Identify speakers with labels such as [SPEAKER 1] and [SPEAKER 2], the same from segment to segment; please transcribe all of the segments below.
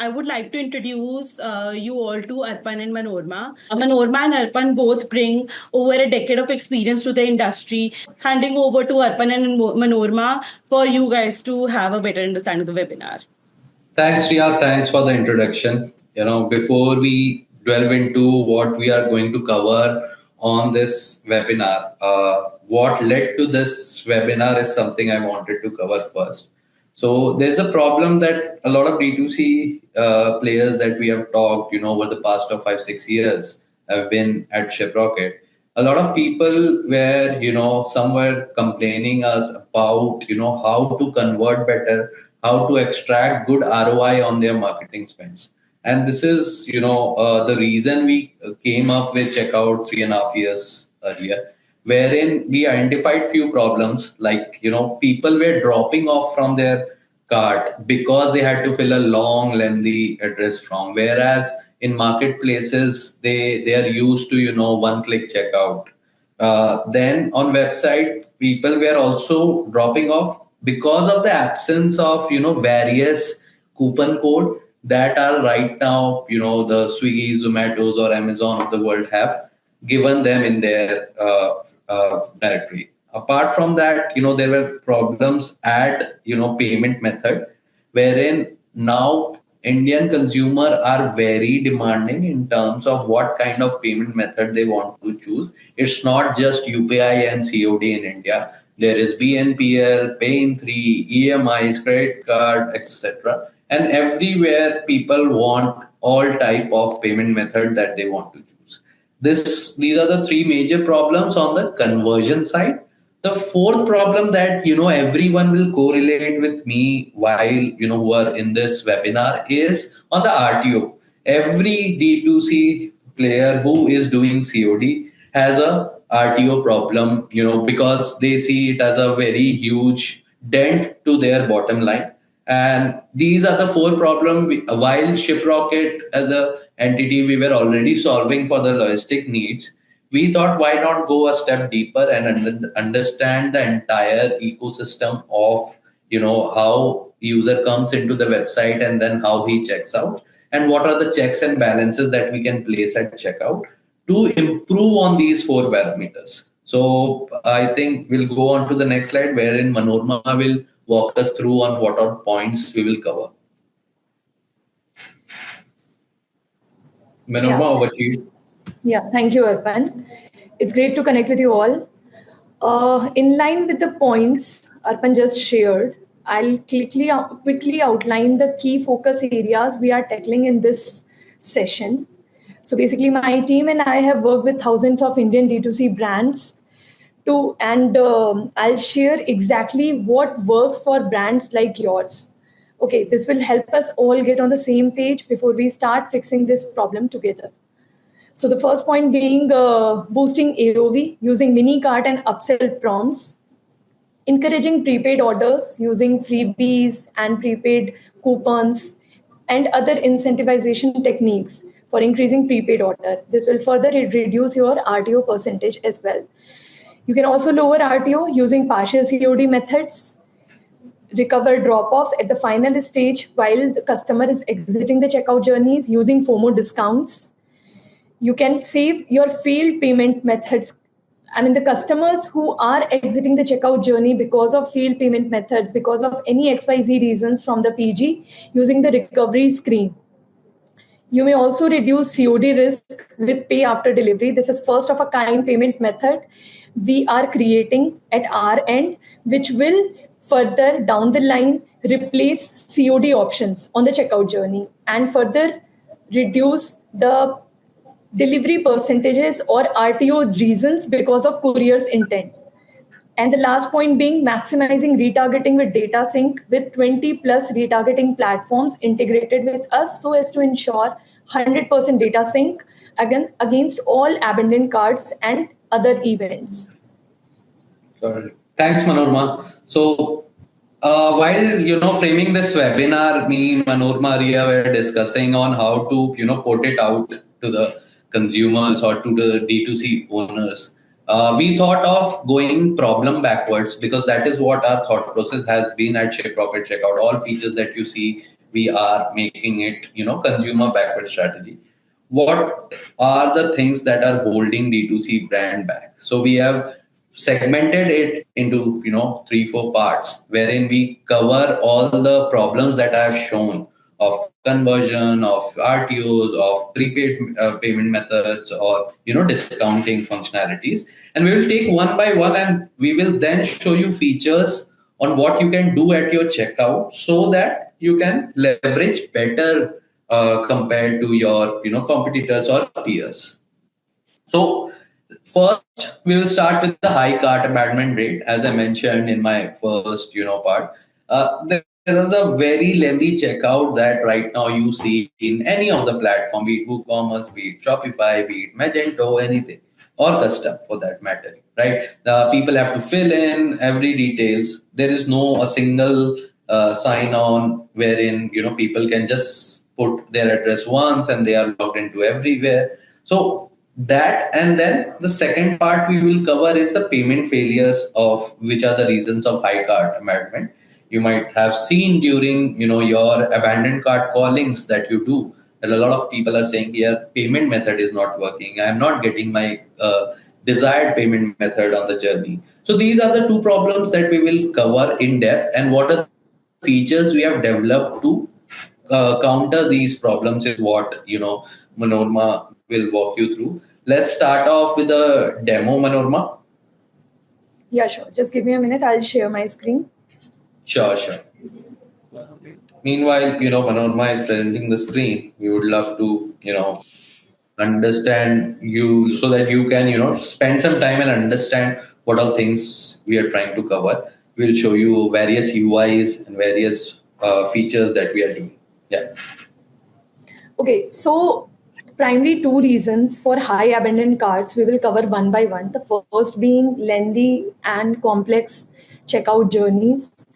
[SPEAKER 1] I would like to introduce you all to Arpan and Manorma. Manorma and Arpan both bring over a decade of experience to the industry. Handing over to Arpan and Manorma for you guys to have a better understanding of the webinar.
[SPEAKER 2] Thanks, Riya. Thanks for the introduction. Before we delve into what we are going to cover on this webinar, what led to this webinar is something I wanted to cover first. So there's a problem that a lot of D2C players that we have talked, over the past of 5-6 years have been at Shiprocket. A lot of people were, some were complaining us about, how to convert better, how to extract good ROI on their marketing spends. And this is, the reason we came up with Checkout 3.5 years earlier, wherein we identified few problems like, people were dropping off from their cart because they had to fill a long, lengthy address form. Whereas in marketplaces, they are used to, one-click checkout. Then on website, people were also dropping off because of the absence of, various coupon code that are right now, the Swiggy, Zomatos or Amazon of the world have given them in their directory. Apart from that, there were problems at, payment method, wherein now Indian consumer are very demanding in terms of what kind of payment method they want to choose. It's not just UPI and COD in India. There is BNPL, Pay in 3, EMIs, credit card, etc. And everywhere people want all type of payment method that they want to choose. These are the three major problems on the conversion side. The fourth problem that everyone will correlate with me while who are in this webinar is on the RTO. Every D2C player who is doing COD has a RTO problem, because they see it as a very huge dent to their bottom line. And these are the four problems. While Shiprocket as a entity, we were already solving for the logistic needs. We thought, why not go a step deeper and understand the entire ecosystem of, how user comes into the website and then how he checks out, and what are the checks and balances that we can place at checkout to improve on these four parameters. So I think we'll go on to the next slide, wherein Manorma will walk us through on what are points we will cover. Manorma, over to you.
[SPEAKER 3] Yeah, thank you, Arpan. It's great to connect with you all. In line with the points Arpan just shared, I'll quickly outline the key focus areas we are tackling in this session. So basically, my team and I have worked with thousands of Indian D2C brands I'll share exactly what works for brands like yours. Okay, this will help us all get on the same page before we start fixing this problem together. So the first point being boosting AOV using mini cart and upsell prompts, encouraging prepaid orders using freebies and prepaid coupons and other incentivization techniques for increasing prepaid order. This will further reduce your RTO percentage as well. You can also lower RTO using partial COD methods, recover drop-offs at the final stage while the customer is exiting the checkout journeys using FOMO discounts. You can save your failed payment methods. I mean, the customers who are exiting the checkout journey because of failed payment methods, because of any XYZ reasons from the PG, using the recovery screen. You may also reduce COD risk with pay after delivery. This is first of a kind payment method we are creating at our end, which will further down the line replace COD options on the checkout journey and further reduce the delivery percentages or RTO reasons because of courier's intent. And the last point being maximizing retargeting with data sync with 20 plus retargeting platforms integrated with us so as to ensure 100% data sync against all abandoned carts and other events.
[SPEAKER 2] Thanks, Manorma. So while framing this webinar, me, Manorma, Ria were discussing on how to put it out to the consumers or to the D2C owners. We thought of going problem backwards because that is what our thought process has been at Shiprocket Checkout. All features that you see, we are making it, consumer backward strategy. What are the things that are holding D2C brand back? So we have segmented it into, 3-4 parts, wherein we cover all the problems that I have shown of conversion, of RTOs, of prepaid payment methods, or discounting functionalities. And we will take one by one, and we will then show you features on what you can do at your checkout so that you can leverage better compared to your competitors or peers. So first, we will start with the high cart abandonment rate. As I mentioned in my first, part, there is a very lengthy checkout that right now you see in any of the platform, be it WooCommerce, be it Shopify, be it Magento, anything, or custom for that matter, right? The people have to fill in every details. There is no a single sign on wherein people can just put their address once and they are logged into everywhere. So that, and then the second part we will cover is the payment failures, of which are the reasons of high cart abandonment. You might have seen during your abandoned cart callings that you do, that a lot of people are saying here payment method is not working, I am not getting my desired payment method on the journey. So these are the two problems that we will cover in depth, and what are the features we have developed to counter these problems is what Manorma will walk you through. Let's start off with a demo, Manorma.
[SPEAKER 3] Yeah, sure. Just give me a minute. I'll share my screen.
[SPEAKER 2] Sure. Meanwhile, Manorma is presenting the screen. We would love to, understand you so that you can, spend some time and understand what all things we are trying to cover. We'll show you various UIs and various features that we are doing. Yeah.
[SPEAKER 3] Okay, so primary two reasons for high abandoned carts we will cover one by one. The first being lengthy and complex checkout journeys.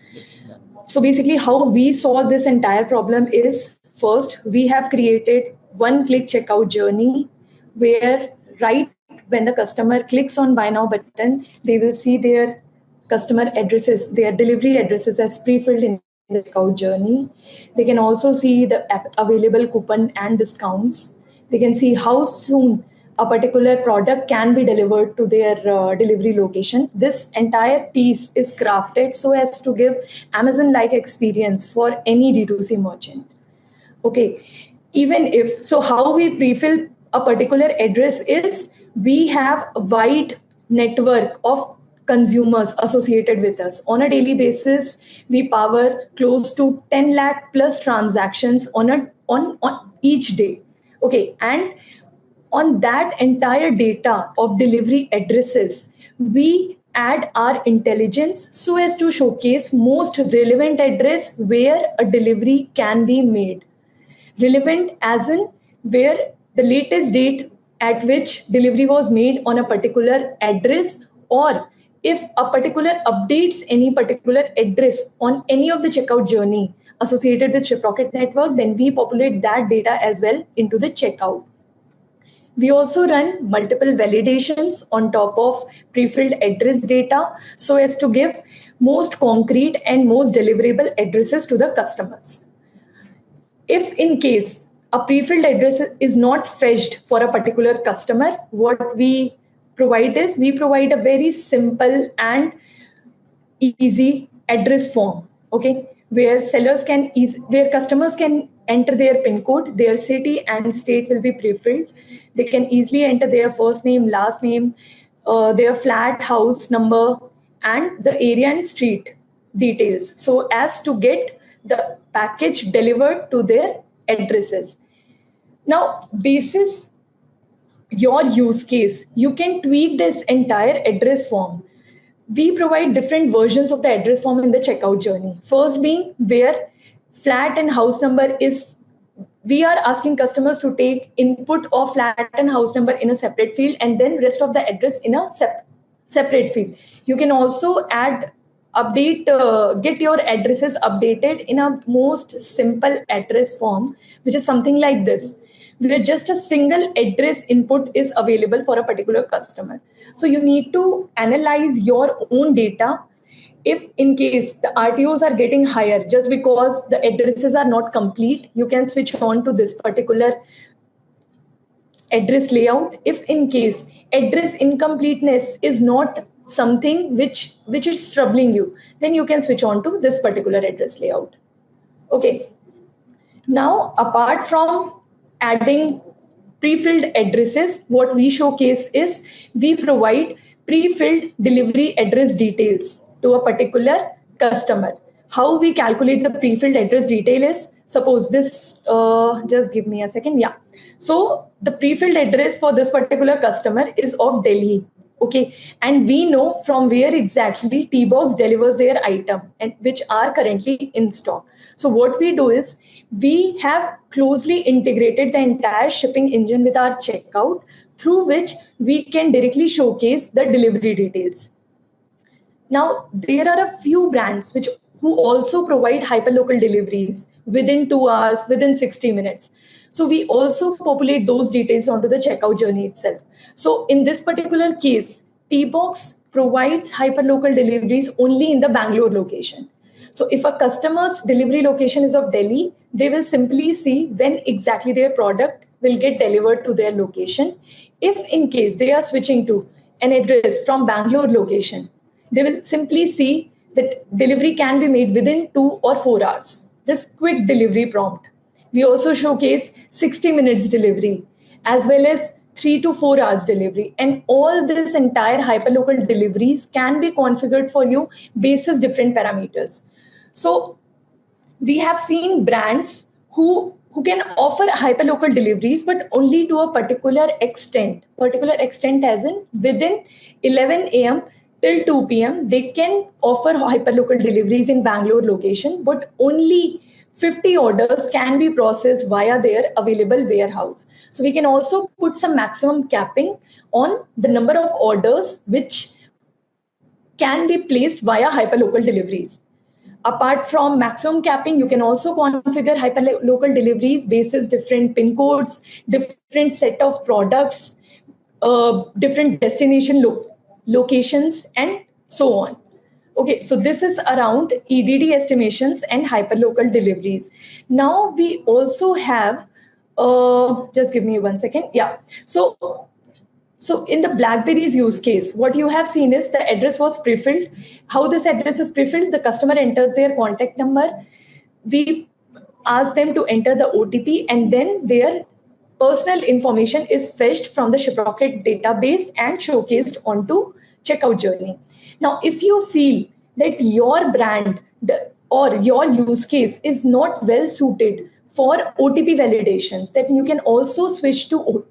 [SPEAKER 3] So basically, how we solve this entire problem is first, we have created one click checkout journey where right when the customer clicks on buy now button, they will see their customer addresses, their delivery addresses as pre-filled in the checkout journey. They can also see the available coupon and discounts. They can see how soon a particular product can be delivered to their delivery location. This entire piece is crafted so as to give Amazon-like experience for any D2C merchant. Okay, even if, so how we pre-fill a particular address is we have a wide network of consumers associated with us. On a daily basis, we power close to 10 lakh plus transactions on each day. Okay, and on that entire data of delivery addresses, we add our intelligence so as to showcase most relevant address where a delivery can be made. Relevant as in where the latest date at which delivery was made on a particular address, or if a particular updates any particular address on any of the checkout journey associated with Shiprocket network, then we populate that data as well into the checkout. We also run multiple validations on top of pre-filled address data so as to give most concrete and most deliverable addresses to the customers. If in case a pre-filled address is not fetched for a particular customer, what we provide is we provide a very simple and easy address form, okay, where where customers can enter their PIN code, their city and state will be pre-filled. They can easily enter their first name, last name, their flat, house number, and the area and street details, so as to get the package delivered to their addresses. Now, basis your use case, you can tweak this entire address form. We provide different versions of the address form in the checkout journey. First being where flat and house number is, we are asking customers to take input of flat and house number in a separate field and then rest of the address in a separate field. You can also get your addresses updated in a most simple address form, which is something like this, where just a single address input is available for a particular customer. So you need to analyze your own data, If in case the RTOs are getting higher just because the addresses are not complete, you can switch on to this particular address layout. If in case address incompleteness is not something which is troubling you, then you can switch on to this particular address layout. Okay. Now, apart from adding pre-filled addresses, what we showcase is we provide pre-filled delivery address details to a particular customer. How we calculate the pre-filled address detail is, suppose this, just give me a second. Yeah. So the pre-filled address for this particular customer is of Delhi. Okay, and we know from where exactly T-Box delivers their item and which are currently in stock. So what we do is we have closely integrated the entire shipping engine with our checkout, through which we can directly showcase the delivery details. Now, there are a few brands who also provide hyperlocal deliveries within 2 hours, within 60 minutes. So we also populate those details onto the checkout journey itself. So in this particular case, T-Box provides hyperlocal deliveries only in the Bangalore location. So if a customer's delivery location is of Delhi, they will simply see when exactly their product will get delivered to their location. If in case they are switching to an address from Bangalore location, they will simply see that delivery can be made within 2 or 4 hours. This quick delivery prompt. We also showcase 60 minutes delivery as well as 3 to 4 hours delivery. And all this entire hyperlocal deliveries can be configured for you basis different parameters. So we have seen brands who can offer hyperlocal deliveries, but only to a particular extent as in within 11 a.m. till 2 p.m. they can offer hyperlocal deliveries in Bangalore location, but only 50 orders can be processed via their available warehouse. So we can also put some maximum capping on the number of orders which can be placed via hyperlocal deliveries. Apart from maximum capping, you can also configure hyperlocal deliveries basis different pin codes, different set of products, different destination locations, and so on. Okay, so this is around EDD estimations and hyperlocal deliveries. Now we also have, just give me 1 second. Yeah, so in the BlackBerry's use case, what you have seen is the address was pre-filled. How this address is pre-filled, the customer enters their contact number. We ask them to enter the OTP, and then their personal information is fetched from the Shiprocket database and showcased onto checkout journey. Now, if you feel that your brand or your use case is not well suited for OTP validations, then you can also switch to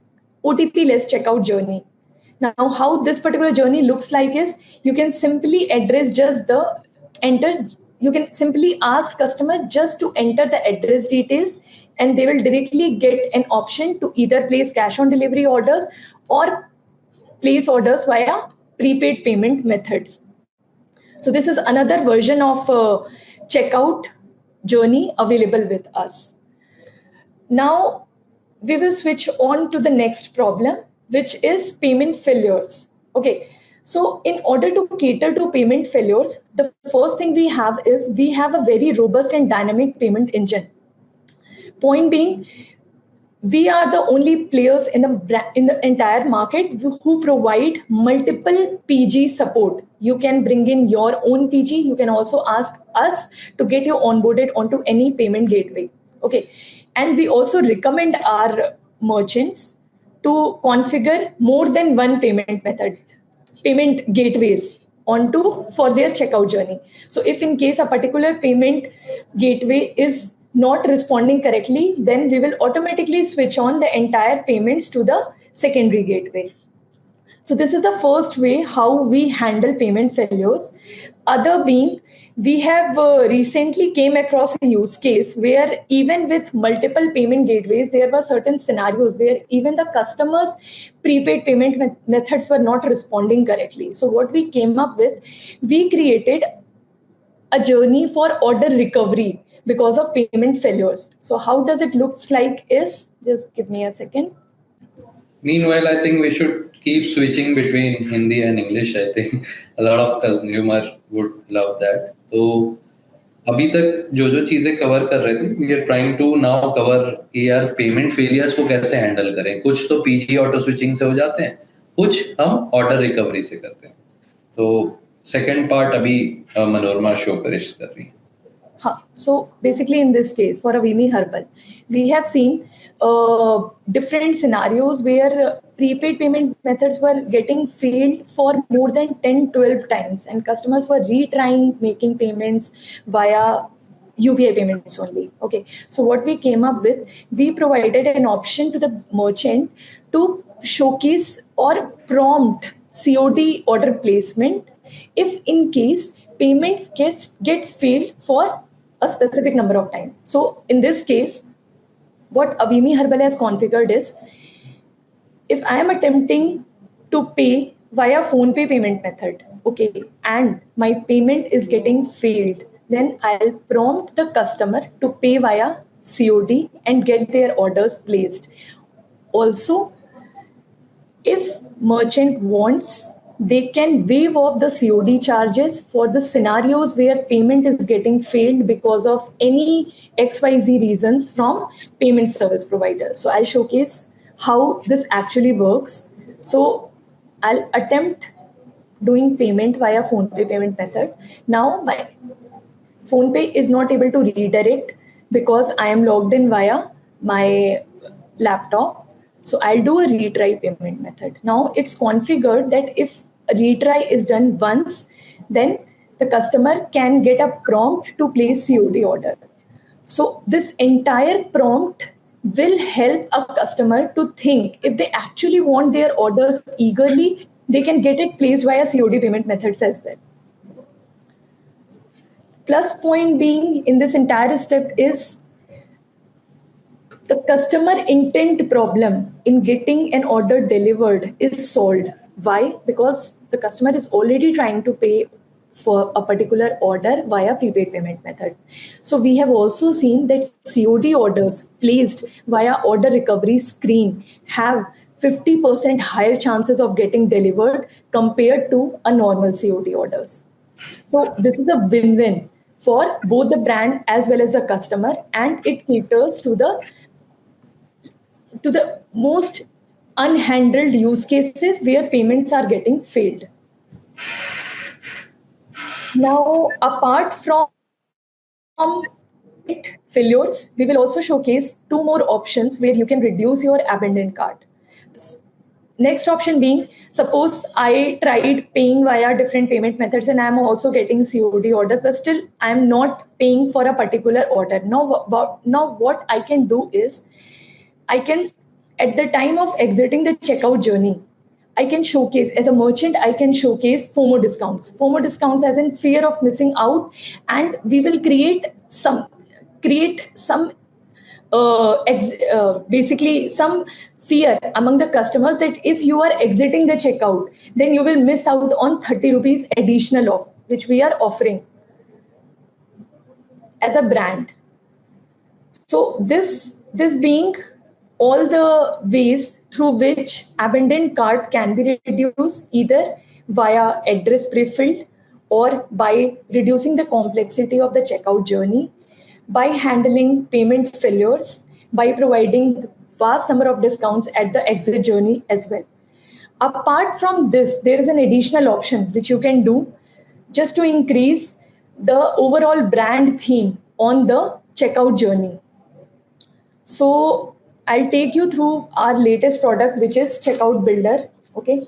[SPEAKER 3] OTP-less checkout journey. Now, how this particular journey looks like is you can simply address just the enter. You can simply ask customer just to enter the address details, and they will directly get an option to either place cash on delivery orders or place orders via prepaid payment methods. So this is another version of checkout journey available with us. Now, we will switch on to the next problem, which is payment failures. Okay, so in order to cater to payment failures, the first thing we have is we have a very robust and dynamic payment engine. Point being, we are the only players in the entire market who provide multiple PG support. You can bring in your own PG. You can also ask us to get you onboarded onto any payment gateway. Okay, and we also recommend our merchants to configure more than one payment gateways onto for their checkout journey. So if in case a particular payment gateway is not responding correctly, then we will automatically switch on the entire payments to the secondary gateway. So this is the first way how we handle payment failures. Other being, we have recently came across a use case where even with multiple payment gateways, there were certain scenarios where even the customers' prepaid payment methods were not responding correctly. So what we came up with, we created a journey for order recovery because of payment failures. So how does it looks like is, just give me a second.
[SPEAKER 2] Meanwhile, I think we should keep switching between Hindi and English. I think a lot of consumer would love that. So अभी तक जो जो चीजें cover कर रहे थे, we are trying to now cover कि यार पेमेंट फेलियर्स को कैसे हैंडल करें. कुछ तो पीजी ऑटो स्विचिंग से हो जाते हैं, कुछ हम ऑर्डर रिकवरी से करते हैं. तो सेकंड पार्ट अभी मनोरमा शो कर रही है.
[SPEAKER 3] So basically in this case for Avimi Herbal, we have seen different scenarios where prepaid payment methods were getting failed for more than 10-12 times and customers were retrying making payments via UPI payments only. Okay, so what we came up with, we provided an option to the merchant to showcase or prompt COD order placement if in case payments gets failed for a specific number of times. So in this case, what Avimi Herbal has configured is, if I am attempting to pay via PhonePe payment method, okay, and my payment is getting failed, then I'll prompt the customer to pay via COD and get their orders placed. Also, if merchant wants, they can waive off the COD charges for the scenarios where payment is getting failed because of any XYZ reasons from payment service provider. So I'll showcase how this actually works. So I'll attempt doing payment via PhonePe payment method. Now my PhonePe is not able to redirect because I am logged in via my laptop. So I'll do a retry payment method. Now it's configured that if a retry is done once, then the customer can get a prompt to place COD order. So this entire prompt will help a customer to think if they actually want their orders eagerly, they can get it placed via COD payment methods as well. Plus point being in this entire step is the customer intent problem in getting an order delivered is solved. Why? Because the customer is already trying to pay for a particular order via prepaid payment method. So we have also seen that COD orders placed via order recovery screen have 50% higher chances of getting delivered compared to a normal COD orders. So this is a win-win for both the brand as well as the customer, and it caters to the most unhandled use cases where payments are getting failed. Now, apart from failures, we will also showcase two more options where you can reduce your abandoned cart. Next option being, suppose I tried paying via different payment methods and I'm also getting COD orders, but still I'm not paying for a particular order. Now what I can do is, I can, at the time of exiting the checkout journey, I can showcase, as a merchant, I can showcase FOMO discounts. FOMO discounts as in fear of missing out, and we will create some basically some fear among the customers that if you are exiting the checkout, then you will miss out on 30 rupees additional off, which we are offering as a brand. So this being all the ways through which abandoned cart can be reduced, either via address prefilled or by reducing the complexity of the checkout journey, by handling payment failures, by providing vast number of discounts at the exit journey as well. Apart from this, there is an additional option which you can do just to increase the overall brand theme on the checkout journey. So I'll take you through our latest product, which is Checkout Builder. Okay.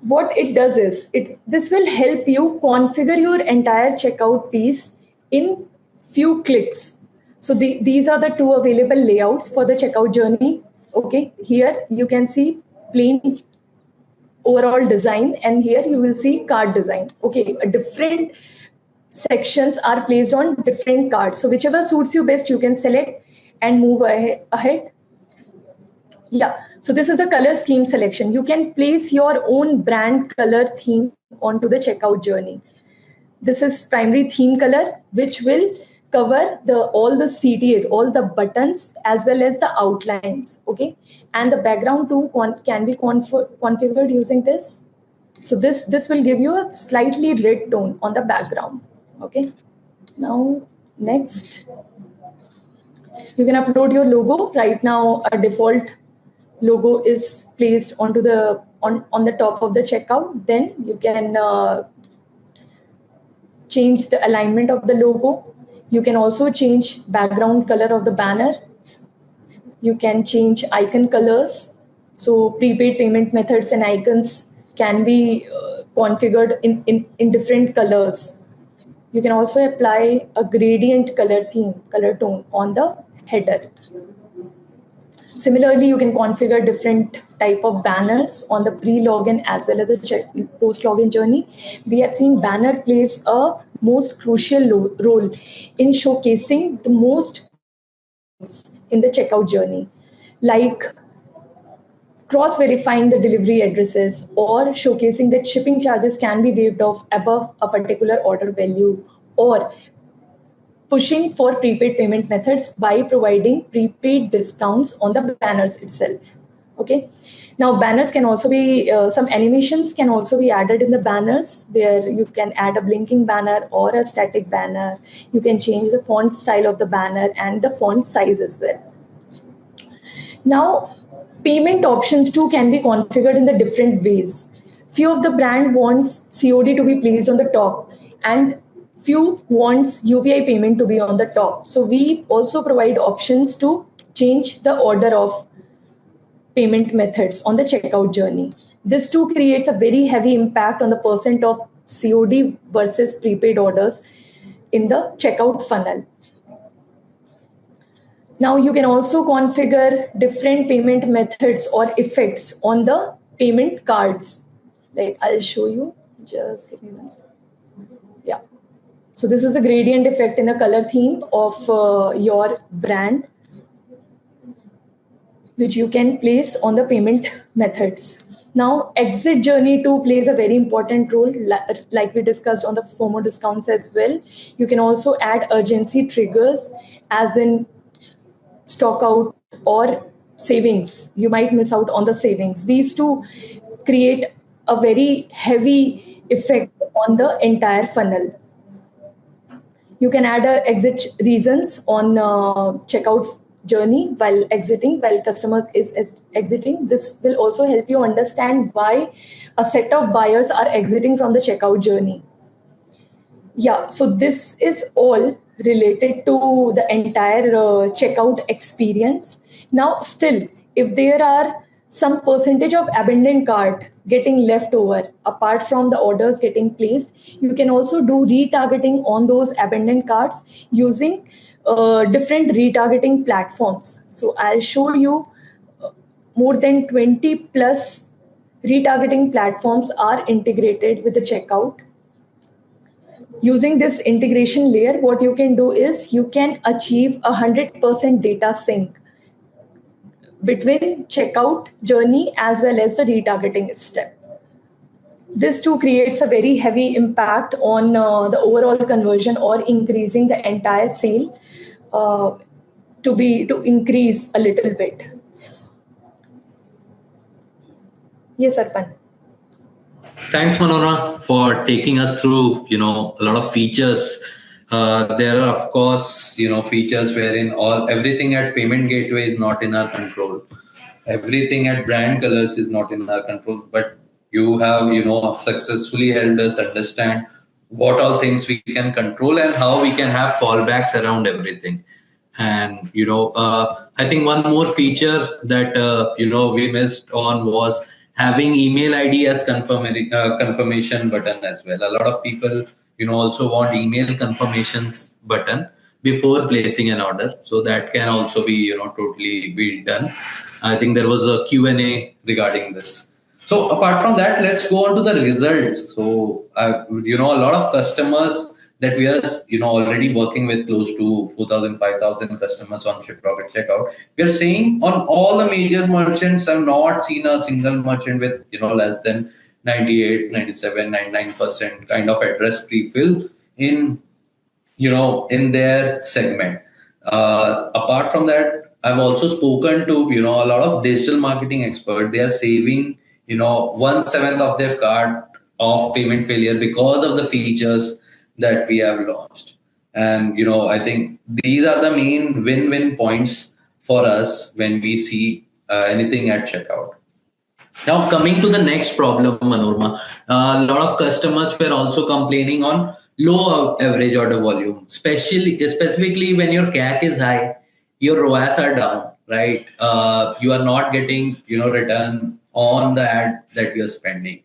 [SPEAKER 3] What it does is, this will help you configure your entire checkout piece in few clicks. So these are the two available layouts for the checkout journey. Okay, here you can see plain overall design, and here you will see card design. Okay, different sections are placed on different cards. So whichever suits you best, you can select and move ahead. Yeah, so this is the color scheme selection. You can place your own brand color theme onto the checkout journey. This is primary theme color, which will cover all the CTAs, all the buttons as well as the outlines. Okay, and the background too can be configured using this. So this will give you a slightly red tone on the background. Okay, now next you can upload your logo. Right now a default logo is placed onto the on the top of the checkout. Then you can change the alignment of the logo. You can also change background color of the banner. You can change icon colors. So prepaid payment methods and icons can be configured in different colors. You can also apply a gradient color tone on the header. Similarly, you can configure different type of banners on the pre-login as well as the post-login journey. We have seen banner plays a most crucial role in showcasing the most in the checkout journey, like cross-verifying the delivery addresses or showcasing that shipping charges can be waived off above a particular order value, or pushing for prepaid payment methods by providing prepaid discounts on the banners itself. Okay. Now banners can also be some animations can also be added in the banners, where you can add a blinking banner or a static banner. You can change the font style of the banner and the font size as well. Now, payment options too can be configured in the different ways. Few of the brand wants COD to be placed on the top, and few wants UPI payment to be on the top. So we also provide options to change the order of payment methods on the checkout journey. This too creates a very heavy impact on the percent of COD versus prepaid orders in the checkout funnel. Now you can also configure different payment methods or effects on the payment cards. Like I'll show you, just give me one second. Yeah. So this is the gradient effect in the color theme of your brand, which you can place on the payment methods. Now, exit journey too plays a very important role, like we discussed on the FOMO discounts as well. You can also add urgency triggers, as in stock out or savings. You might miss out on the savings. These two create a very heavy effect on the entire funnel. You can add exit reasons on checkout journey while customers is exiting. This will also help you understand why a set of buyers are exiting from the checkout journey. Yeah, so this is all related to the entire checkout experience. Now, still, if there are some percentage of abandoned cart getting left over apart from the orders getting placed, you can also do retargeting on those abandoned carts using different retargeting platforms. So I'll show you more than 20 plus retargeting platforms are integrated with the checkout. Using this integration layer, what you can do is you can achieve 100% data sync between checkout journey as well as the retargeting step. This too creates a very heavy impact on the overall conversion or increasing the entire sale to increase a little bit. Yes, Arpan.
[SPEAKER 2] Thanks, Manorma, for taking us through, a lot of features. There are, of course, features wherein everything at payment gateway is not in our control. Everything at brand colors is not in our control. But you have, successfully helped us understand what all things we can control and how we can have fallbacks around everything. And I think one more feature that we missed on was having email ID as confirmation button as well. A lot of people also want email confirmations button before placing an order, so that can also be totally be done. I think there was a Q&A regarding this. So apart from that, let's go on to the results. So a lot of customers that we are already working with, close to 4,000, 5,000 customers on Shiprocket Checkout. We are saying on all the major merchants, I've not seen a single merchant with less than 98, 97, 99% kind of address prefill in in their segment. Apart from that, I've also spoken to, a lot of digital marketing experts. They are saving, 1/7 of their cart of payment failure because of the features that we have launched. And, I think these are the main win-win points for us when we see anything at checkout. Now, coming to the next problem, Manorma, a lot of customers were also complaining on low average order volume, specifically when your CAC is high, your ROAS are down, right? You are not getting, return on the ad that you're spending.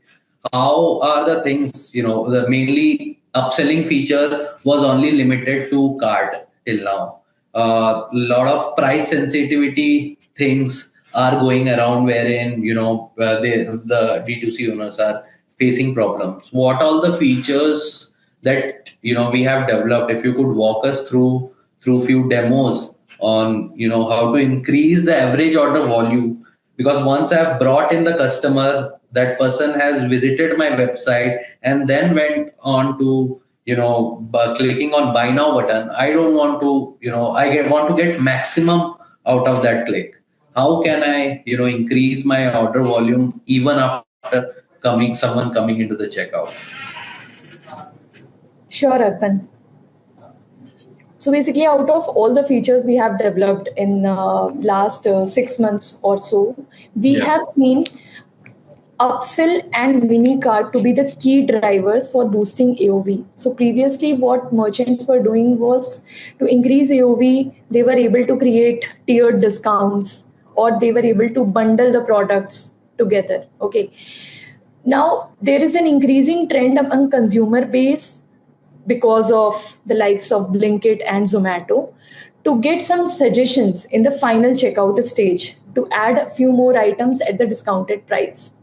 [SPEAKER 2] How are the things, the mainly upselling feature was only limited to cart till now. A lot of price sensitivity things are going around wherein, the D2C owners are facing problems. What all the features that, we have developed, if you could walk us through few demos on, how to increase the average order volume, because once I've brought in the customer, that person has visited my website and then went on to, clicking on buy now button. I don't want to, want to get maximum out of that click. How can I, increase my order volume even after someone coming into the checkout?
[SPEAKER 3] Sure, Arpan. So basically, out of all the features we have developed in last 6 months or so, we have seen upsell and mini cart to be the key drivers for boosting AOV. So previously, what merchants were doing was to increase AOV, they were able to create tiered discounts or they were able to bundle the products together. Okay. Now there is an increasing trend among consumer base because of the likes of Blinkit and Zomato to get some suggestions in the final checkout stage to add a few more items at the discounted price.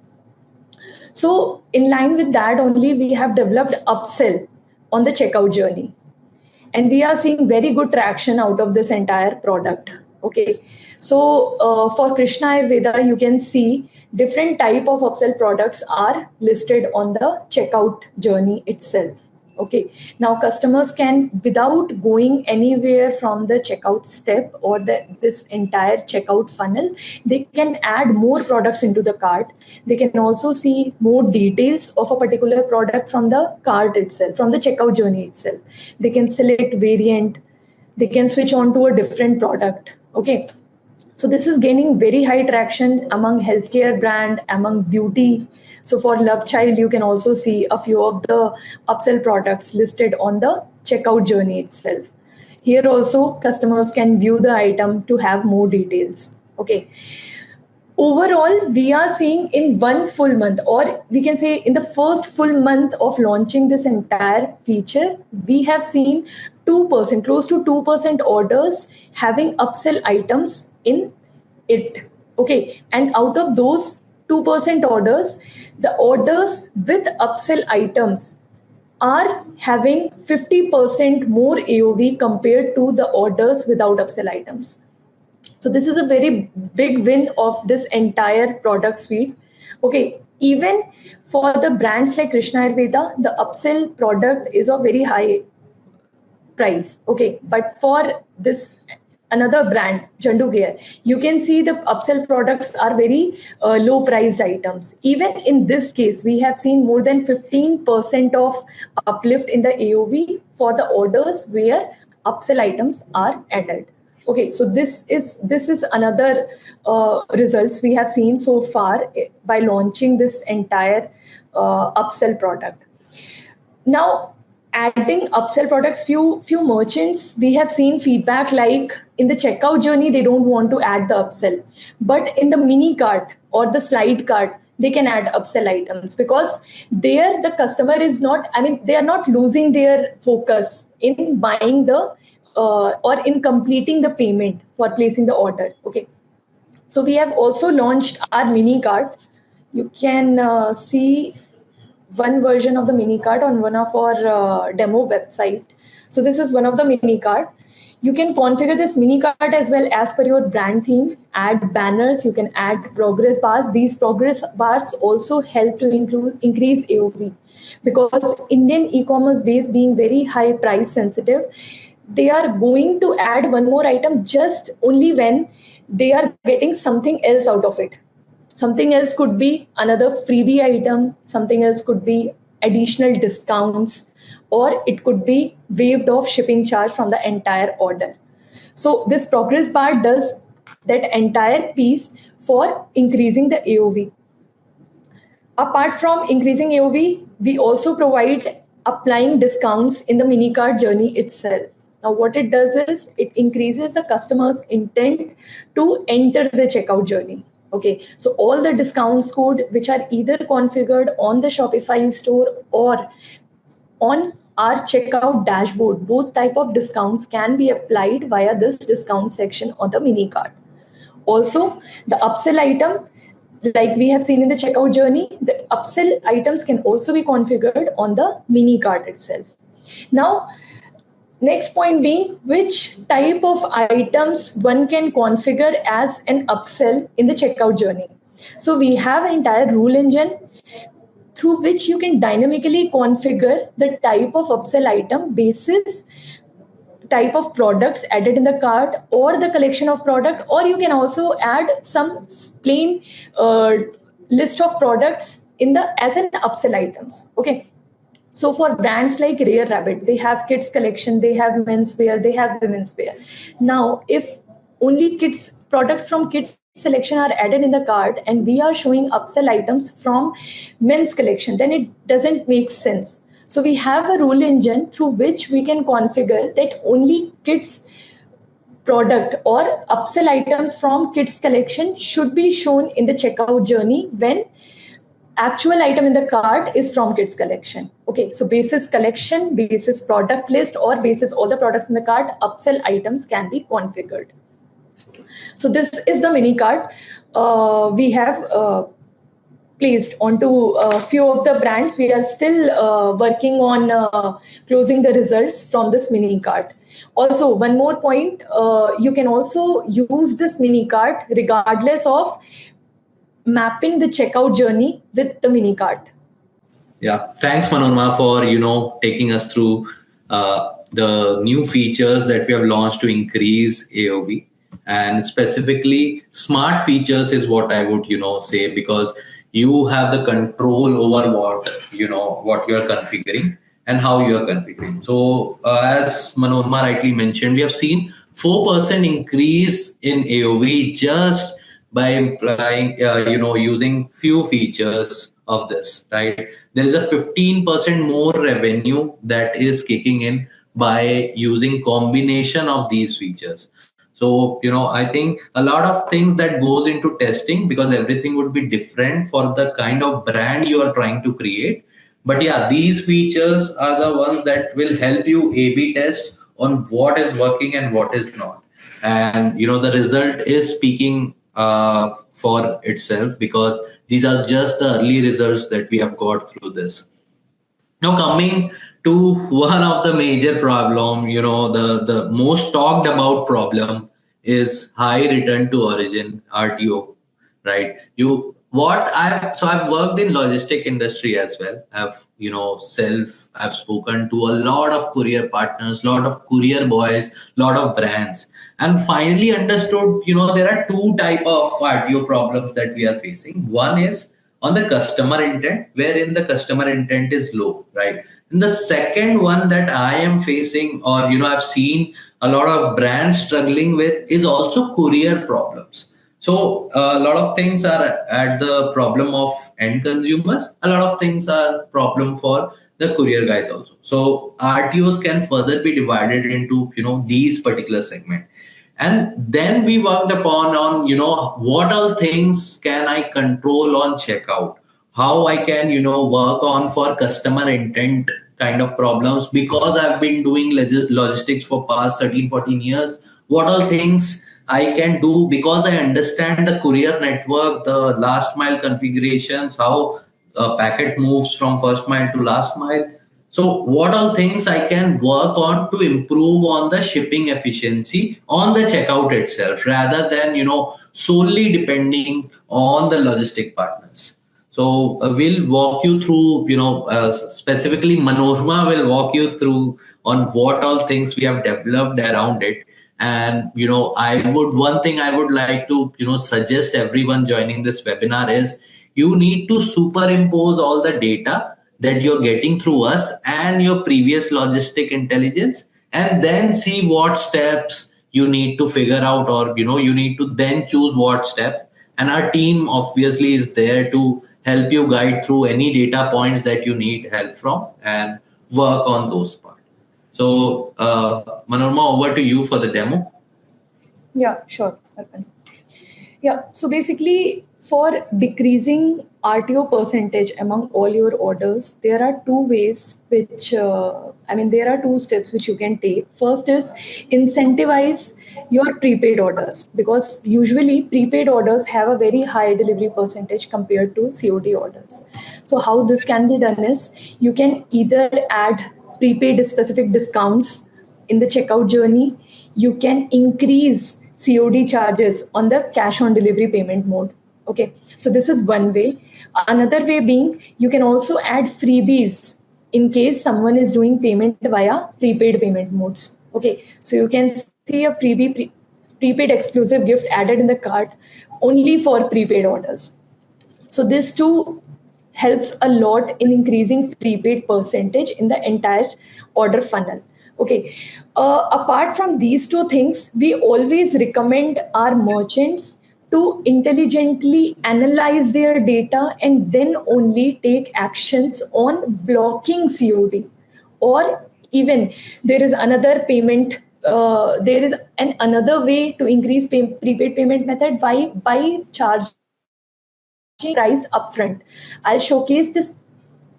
[SPEAKER 3] So, in line with that, only we have developed upsell on the checkout journey. And we are seeing very good traction out of this entire product. Okay. So, for Krishna Ayurveda, you can see different type of upsell products are listed on the checkout journey itself. Okay. Now customers can, without going anywhere from the checkout step or this entire checkout funnel, they can add more products into the cart. They can also see more details of a particular product from the cart itself, from the checkout journey itself. They can select variant. They can switch on to a different product. Okay. So this is gaining very high traction among healthcare brand, among beauty. So for Love Child, you can also see a few of the upsell products listed on the checkout journey itself. Here also, customers can view the item to have more details. Okay. Overall, we are seeing in one full month, or we can say in the first full month of launching this entire feature, we have seen 2%, close to 2% orders having upsell items in it. Okay. And out of those 2% orders, the orders with upsell items are having 50% more AOV compared to the orders without upsell items. So this is a very big win of this entire product suite. Okay, even for the brands like Krishna Ayurveda, the upsell product is of very high price. Okay, but for this another brand, Chandu Gear, you can see the upsell products are very low priced items. Even in this case, we have seen more than 15% of uplift in the AOV for the orders where upsell items are added. Okay, so this is another results we have seen so far by launching this entire upsell product. Now, adding upsell products, few merchants we have seen feedback like in the checkout journey they don't want to add the upsell, but in the mini cart or the slide cart they can add upsell items because there the customer is not. I mean, they are not losing their focus in buying the or in completing the payment for placing the order. Okay, so we have also launched our mini cart. You can see one version of the mini cart on one of our demo website. So this is one of the mini cart. You can configure this mini cart as well as per your brand theme, add banners, you can add progress bars. These progress bars also help to increase AOV, because Indian e-commerce base being very high price sensitive, they are going to add one more item just only when they are getting something else out of it. Something else could be another freebie item, something else could be additional discounts, or it could be waived off shipping charge from the entire order. So this progress bar does that entire piece for increasing the AOV. Apart from increasing AOV, we also provide applying discounts in the mini cart journey itself. Now, what it does is it increases the customer's intent to enter the checkout journey. Okay, so all the discounts code which are either configured on the Shopify store or on our checkout dashboard, both type of discounts can be applied via this discount section on the mini cart. Also, the upsell item, like we have seen in the checkout journey, the upsell items can also be configured on the mini cart itself. Now, next point being which type of items one can configure as an upsell in the checkout journey. So we have an entire rule engine through which you can dynamically configure the type of upsell item basis type of products added in the cart or the collection of product, or you can also add some plain list of products in the as an upsell items. Okay, so for brands like Rare Rabbit, they have kids collection, they have menswear, they have women's wear. Now, if only kids products from kids selection are added in the cart and we are showing upsell items from men's collection, then it doesn't make sense. So we have a rule engine through which we can configure that only kids product or upsell items from kids collection should be shown in the checkout journey when actual item in the cart is from kids collection. Okay, so basis collection, basis product list, or basis all the products in the cart, upsell items can be configured. So this is the mini cart we have placed onto a few of the brands. We are still working on closing the results from this mini cart. Also, one more point, you can also use this mini cart regardless of mapping the checkout journey with the mini cart.
[SPEAKER 2] Yeah, thanks Manorma for taking us through the new features that we have launched to increase AOV, and specifically smart features is what I would say, because you have the control over what what you are configuring and how you are configuring. So as Manorma rightly mentioned, we have seen 4% increase in AOV just by implying using few features of this, right? There is a 15% more revenue that is kicking in by using combination of these features. So I think a lot of things that goes into testing, because everything would be different for the kind of brand you are trying to create. But yeah, these features are the ones that will help you A/B test on what is working and what is not. And the result is speaking for itself, because these are just the early results that we have got through this. Now coming to one of the major problem, the most talked about problem is high return to origin, RTO, right? I've worked in logistic industry as well. I've spoken to a lot of courier partners, lot of courier boys, lot of brands, and finally understood, there are two type of RTO problems that we are facing. One is on the customer intent, wherein the customer intent is low, right? And the second one that I am facing, or I've seen a lot of brands struggling with, is also courier problems. So a lot of things are at the problem of end consumers. A lot of things are problem for the courier guys also. So RTOs can further be divided into these particular segment. And then we worked upon on what all things can I control on checkout, how I can work on for customer intent kind of problems, because I've been doing logistics for past 13-14 years. What all things I can do, because I understand the courier network, the last mile configurations, how a packet moves from first mile to last mile. So what all things I can work on to improve on the shipping efficiency on the checkout itself, rather than solely depending on the logistic partners. So we'll walk you through, specifically Manorma will walk you through on what all things we have developed around it. And one thing I would like to suggest everyone joining this webinar is, you need to superimpose all the data that you're getting through us and your previous logistic intelligence, and then see what steps you need to figure out, or you need to then choose what steps. And our team obviously is there to help you guide through any data points that you need help from, and work on those parts. So Manorma, over to you for the demo.
[SPEAKER 3] Yeah, sure, Arpan. Yeah, so basically, for decreasing RTO percentage among all your orders, there are two ways which, there are two steps which you can take. First is incentivize your prepaid orders, because usually prepaid orders have a very high delivery percentage compared to COD orders. So, how this can be done is, you can either add prepaid specific discounts in the checkout journey. You can increase COD charges on the cash on delivery payment mode. Okay, so this is one way. Another way being, you can also add freebies in case someone is doing payment via prepaid payment modes. Okay, so you can see a freebie prepaid exclusive gift added in the cart only for prepaid orders. So this too helps a lot in increasing prepaid percentage in the entire order funnel. Okay. Apart from these two things, we always recommend our merchants to intelligently analyze their data and then only take actions on blocking COD. Or even there is another payment. There is another way to increase prepaid payment method by charging price upfront. I'll showcase this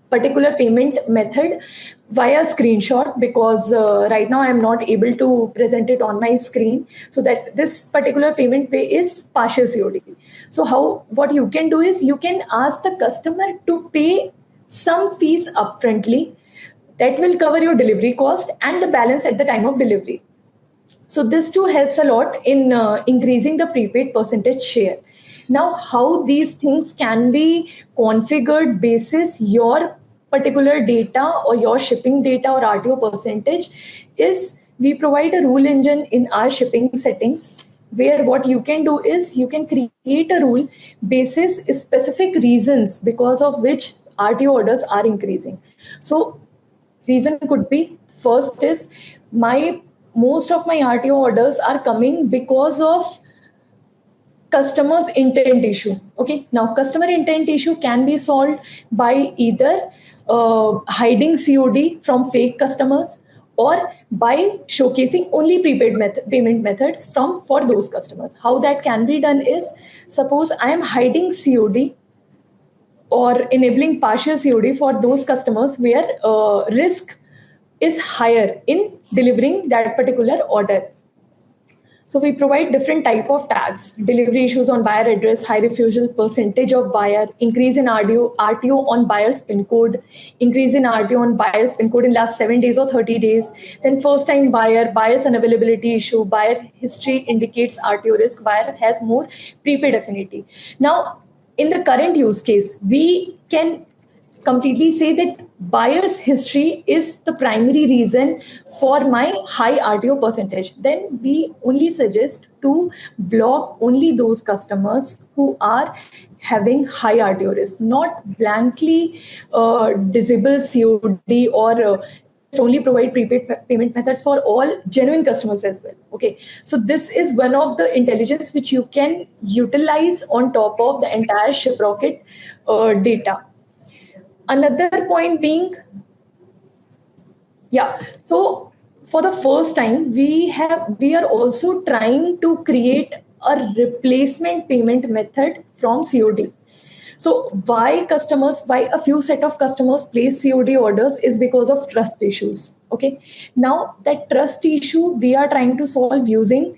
[SPEAKER 3] particular payment method via screenshot, because right now I'm not able to present it on my screen. So that this particular payment way is partial COD. So what you can do is, you can ask the customer to pay some fees upfrontly that will cover your delivery cost and the balance at the time of delivery. So this too helps a lot in increasing the prepaid percentage share. Now, how these things can be configured basis your particular data or your shipping data or RTO percentage is, we provide a rule engine in our shipping settings, where what you can do is, you can create a rule basis specific reasons because of which RTO orders are increasing. So reason could be, first is, my most of my RTO orders are coming because of customer's intent issue. Okay, now customer intent issue can be solved by either hiding COD from fake customers, or by showcasing only prepaid payment methods for those customers. How that can be done is, suppose I am hiding COD or enabling partial COD for those customers where risk is higher in delivering that particular order. So we provide different type of tags: delivery issues on buyer address, high refusal percentage of buyer, increase in RTO on buyer's PIN code, increase in RTO on buyer's PIN code in last 7 days or 30 days, then first time buyer, buyer's unavailability issue, buyer history indicates RTO risk, buyer has more prepaid affinity. Now, in the current use case, we can completely say that buyer's history is the primary reason for my high RTO percentage. Then we only suggest to block only those customers who are having high RTO risk, not blankly disable COD, or only provide prepaid payment methods for all genuine customers as well. Okay, so this is one of the intelligence which you can utilize on top of the entire Shiprocket data. Another point being, so for the first time, we are also trying to create a replacement payment method from COD. So why a few set of customers place COD orders is because of trust issues. Okay, now that trust issue we are trying to solve using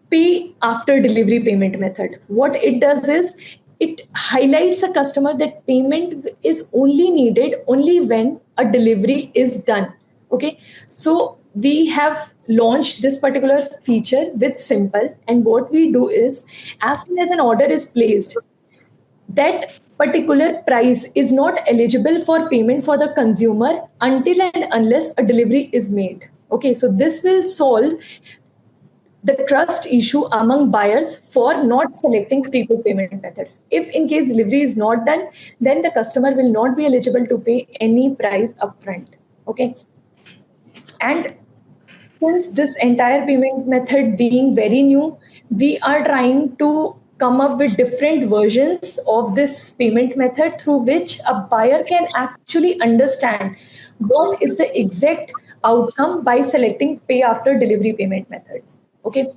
[SPEAKER 3] pay after delivery payment method. What it does is, it highlights a customer that payment is only needed only when a delivery is done. Okay, so we have launched this particular feature with Simple, and what we do is, as soon as an order is placed, that particular price is not eligible for payment for the consumer until and unless a delivery is made. Okay, so this will solve the trust issue among buyers for not selecting prepaid payment methods. If in case delivery is not done, then the customer will not be eligible to pay any price upfront. Okay, and since this entire payment method being very new, we are trying to come up with different versions of this payment method through which a buyer can actually understand what is the exact outcome by selecting pay after delivery payment methods. Okay.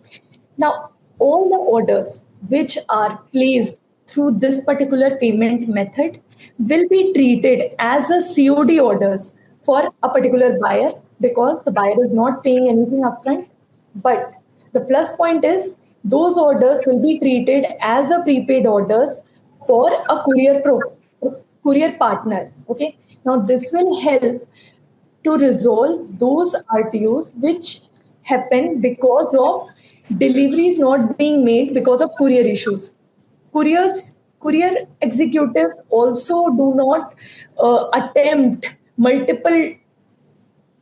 [SPEAKER 3] Now, all the orders which are placed through this particular payment method will be treated as a COD orders for a particular buyer, because the buyer is not paying anything upfront. But the plus point is those orders will be treated as a prepaid orders for a courier partner. Okay. Now this will help to resolve those RTOs which happen because of deliveries not being made because of courier issues. Courier executive also do not attempt multiple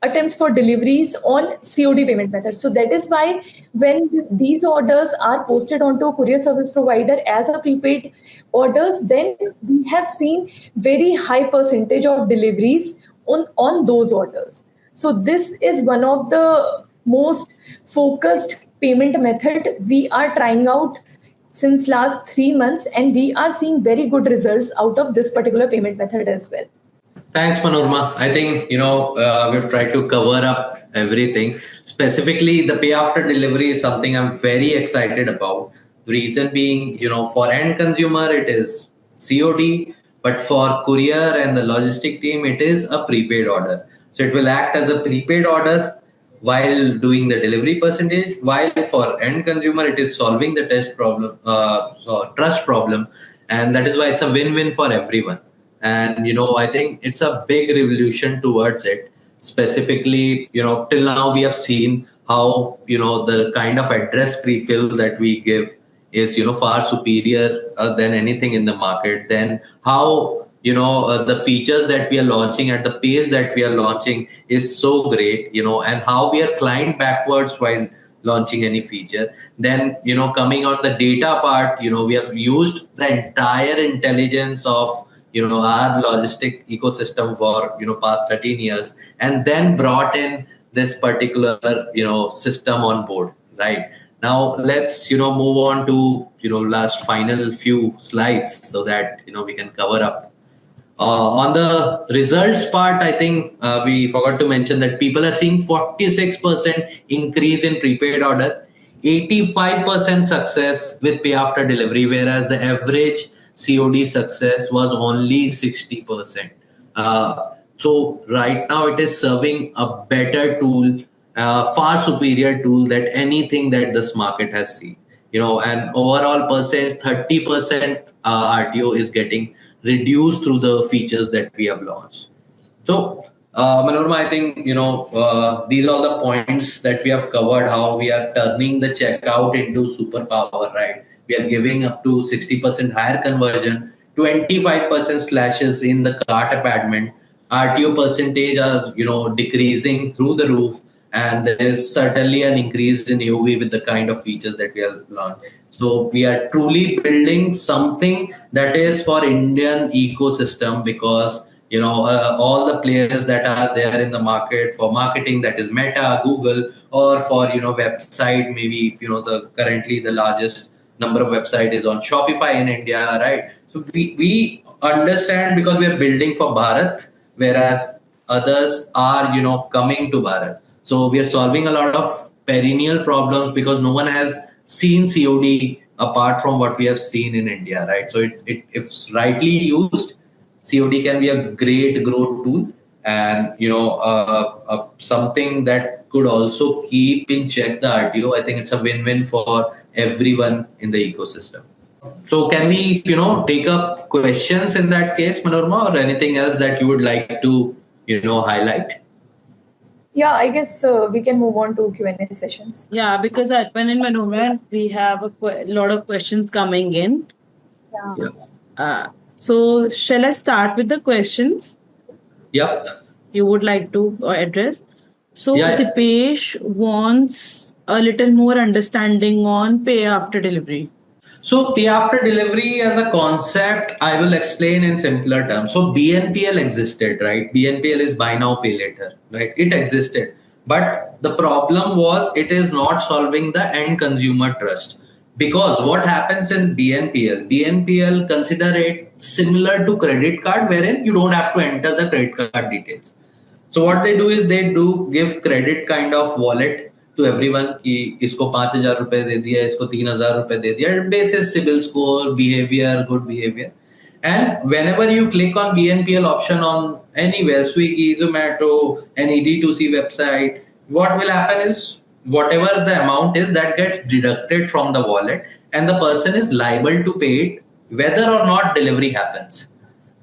[SPEAKER 3] attempts for deliveries on COD payment methods. So that is why when these orders are posted onto a courier service provider as a prepaid orders, then we have seen very high percentage of deliveries on those orders. So this is one of the most focused payment method we are trying out since last 3 months, and we are seeing very good results out of this particular payment method as well.
[SPEAKER 2] Thanks, Manorma. I think we've tried to cover up everything. Specifically, the pay after delivery is something I'm very excited about. The reason being, for end consumer it is COD, but for courier and the logistic team it is a prepaid order. So it will act as a prepaid order while doing the delivery percentage. While for end consumer it is solving the trust problem, and that is why it's a win-win for everyone. And I think it's a big revolution towards it. Specifically, till now we have seen how the kind of address prefill that we give is far superior than anything in the market. Then how the features that we are launching at the pace that we are launching is so great, and how we are client backwards while launching any feature. Then coming on the data part, we have used the entire intelligence of our logistic ecosystem for past 13 years, and then brought in this particular system on board. Right now, let's move on to last final few slides so that we can cover up. On the results part, I think we forgot to mention that people are seeing 46% increase in prepaid order, 85% success with pay after delivery, whereas the average COD success was only 60%. So right now it is serving a better tool, far superior tool that anything that this market has seen. And overall percent 30% RTO is getting reduced through the features that we have launched. So, Manorma, I think these are the points that we have covered. How we are turning the checkout into superpower, right? We are giving up to 60% higher conversion, 25% slashes in the cart abandonment. RTO percentage are decreasing through the roof, and there is certainly an increase in AOV with the kind of features that we have launched. So we are truly building something that is for Indian ecosystem, because all the players that are there in the market for marketing, that is Meta, Google, or for website, maybe the currently the largest number of website is on Shopify in India, right? So we understand, because we are building for Bharat, whereas others are coming to Bharat. So we are solving a lot of perennial problems, because no one has seen COD apart from what we have seen in India, right? So if rightly used, COD can be a great growth tool, and something that could also keep in check the RTO. I think it's a win-win for everyone in the ecosystem. So can we take up questions in that case, Manorma, or anything else that you would like to highlight?
[SPEAKER 3] Yeah, I guess we can move on to Q&A sessions.
[SPEAKER 1] Yeah, because Arpan and Manorma, we have a lot of questions coming in.
[SPEAKER 3] Yeah.
[SPEAKER 2] Yeah.
[SPEAKER 1] So, shall I start with the questions
[SPEAKER 2] Yep.
[SPEAKER 1] you would like to address? So,
[SPEAKER 2] Yeah.
[SPEAKER 1] Dipesh wants a little more understanding on pay after delivery.
[SPEAKER 2] So pay after delivery as a concept, I will explain in simpler terms. So BNPL existed, right? BNPL is buy now, pay later, right? It existed. But the problem was it is not solving the end consumer trust. Because what happens in BNPL? BNPL consider it similar to credit card wherein you don't have to enter the credit card details. So what they do is they do give credit kind of wallet to everyone कि इसको 5,000 रुपए दे दिया, इसको 3,000 रुपए दे दिया, basis civil score, behavior, good behavior. And whenever you click on BNPL option on anywhere, Swiggy, Zomato, any D2C website, what will happen is whatever the amount is that gets deducted from the wallet and the person is liable to pay it whether or not delivery happens.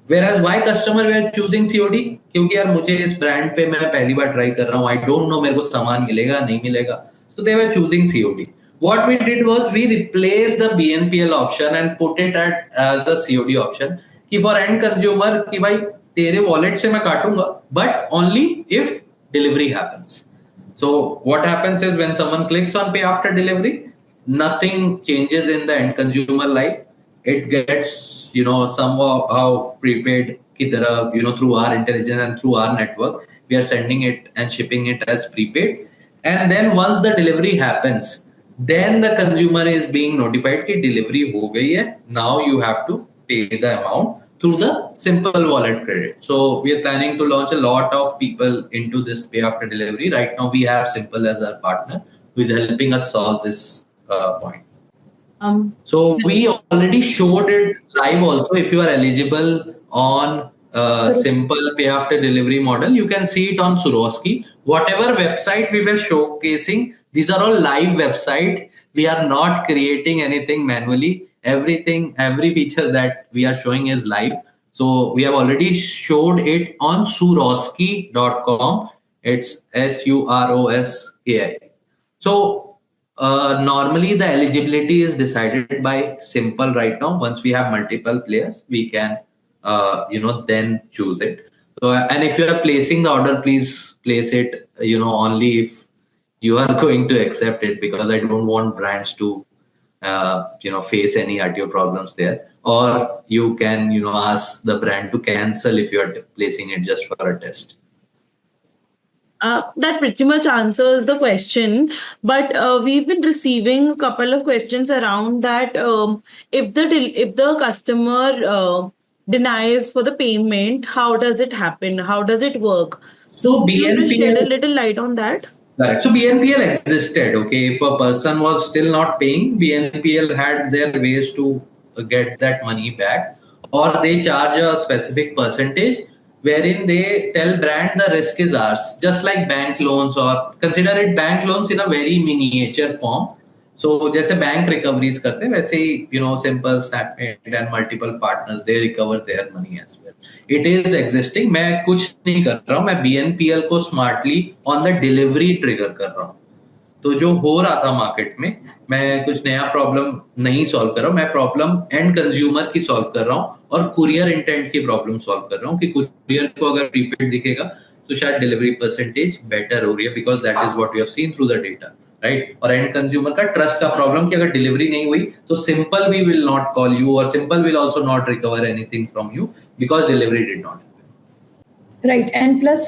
[SPEAKER 2] Whereas why customer were choosing COD? क्योंकि यार मुझे इस brand पे मैं पहली बार try कर रहा हूँ, आई डोंट नो मेरे को सामान मिलेगा नहीं मिलेगा, so they were choosing COD. What we did was we replaced the BNPL option and put it as the COD option कि for end consumer कि भाई तेरे wallet से मैं काटूंगा but only if delivery happens. So what happens is when someone clicks on pay after delivery, nothing changes in the end consumer life. It gets somehow prepaid ki tarah, through our intelligence and through our network we are sending it and shipping it as prepaid, and then once the delivery happens then the consumer is being notified ki delivery ho gayi hai, now you have to pay the amount through the simple wallet credit. So we are planning to launch a lot of people into this pay after delivery. Right now we have Simple as our partner who is helping us solve this point. So we already showed it live also. If you are eligible on simple pay after delivery model, you can see it on Suroski. Whatever website we were showcasing, these are all live website. We are not creating anything manually. Everything, every feature that we are showing is live. So we have already showed it on suroski.com. It's SUROSKI. So normally the eligibility is decided by Simple right now. Once we have multiple players, we can then choose it. So and if you are placing the order, please place it only if you are going to accept it, because I don't want brands to face any RTO problems there. Or you can ask the brand to cancel if you are placing it just for a test.
[SPEAKER 1] That pretty much answers the question, but we've been receiving a couple of questions around that. If the customer denies for the payment, how does it happen? How does it work? So could you just shed a little light on that?
[SPEAKER 2] Correct. So BNPL existed. Okay, if a person was still not paying, BNPL had their ways to get that money back, or they charge a specific percentage wherein they tell brand the risk is ours, just like bank loans, or consider it bank loans in a very miniature form. So जैसे bank recoveries करते हैं वैसे ही simple Snapmint and multiple partners they recover their money as well. It is existing. मैं कुछ नहीं कर रहा हूँ, मैं बीएनपीएल को smartly on the delivery trigger कर रहा हूँ. तो जो हो रहा था मार्केट में, मैं कुछ नया प्रॉब्लम नहीं सॉल्व कर रहा हूँ, मैं प्रॉब्लम एंड कंज्यूमर की सॉल्व कर रहा हूँ और कुरियर इंटेंट की प्रॉब्लम सॉल्व कर रहा हूँ कि कुरियर को अगर प्रीपेड दिखेगा तो शायद डिलीवरी परसेंटेज बेटर हो रही है, because that is what we have seen through the data, right. और एंड कंज्यूमर का ट्रस्ट का प्रॉब्लम कि अगर डिलीवरी नहीं हुई तो simple we will not call you, और simple will also not recover anything from you because delivery did not.
[SPEAKER 3] Right, and plus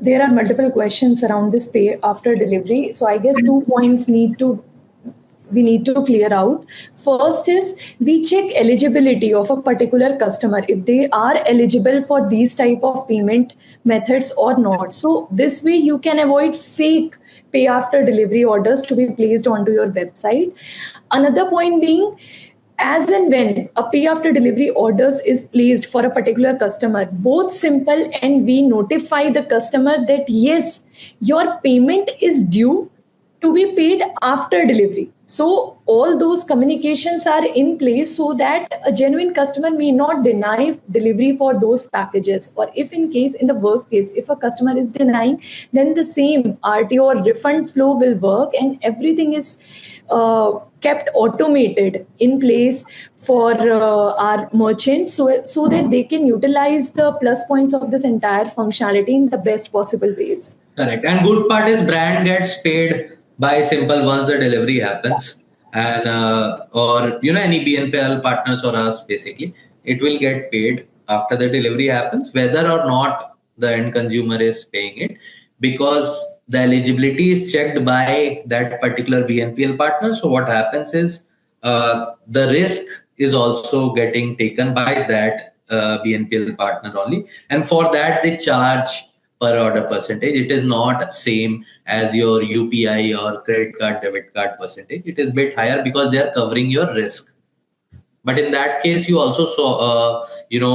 [SPEAKER 3] there are multiple questions around this pay after delivery. So I guess 2 points we need to clear out. First is we check eligibility of a particular customer, if they are eligible for these type of payment methods or not. So this way you can avoid fake pay after delivery orders to be placed onto your website. Another point being, as and when a pay after delivery orders is placed for a particular customer, both Simple and we notify the customer that yes, your payment is due to be paid after delivery. So all those communications are in place so that a genuine customer may not deny delivery for those packages. Or if in case, in the worst case, if a customer is denying, then the same RTO or refund flow will work, and everything is kept automated in place for our merchants, so that they can utilize the plus points of this entire functionality in the best possible ways.
[SPEAKER 2] Correct. And good part is brand gets paid by simple once the delivery happens, and or any BNPL partners or us, basically it will get paid after the delivery happens, whether or not the end consumer is paying it, because the eligibility is checked by that particular BNPL partner. So what happens is the risk is also getting taken by that BNPL partner only, and for that they charge per order percentage. It is not same as your UPI or credit card, debit card percentage. It is a bit higher because they are covering your risk. But in that case, you also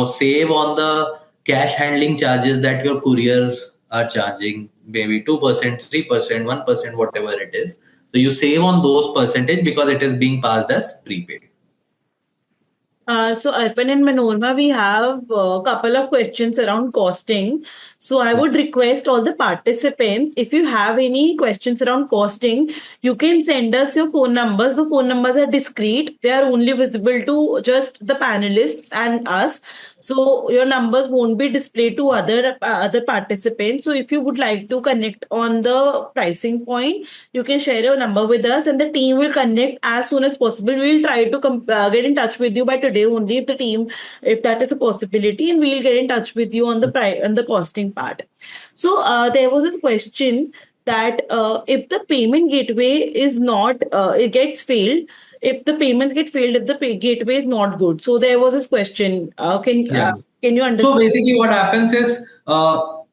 [SPEAKER 2] save on the cash handling charges that your couriers are charging, maybe 2%, 3%, 1%, whatever it is. So you save on those percentage because it is being passed as prepaid.
[SPEAKER 1] So Arpan and Manorma, we have a couple of questions around costing. So I would request all the participants, if you have any questions around costing, you can send us your phone numbers. The phone numbers are discreet. They are only visible to just the panelists and us. So your numbers won't be displayed to other participants. So if you would like to connect on the pricing point, you can share your number with us, and the team will connect as soon as possible. We will try to get in touch with you by today only, if that is a possibility, and we'll get in touch with you on the and the costing part. So there was this question that if the payment gateway is not, it gets failed. If the payments get failed, if the gateway is not good. So there was this question. Can you understand?
[SPEAKER 2] So basically, what happens is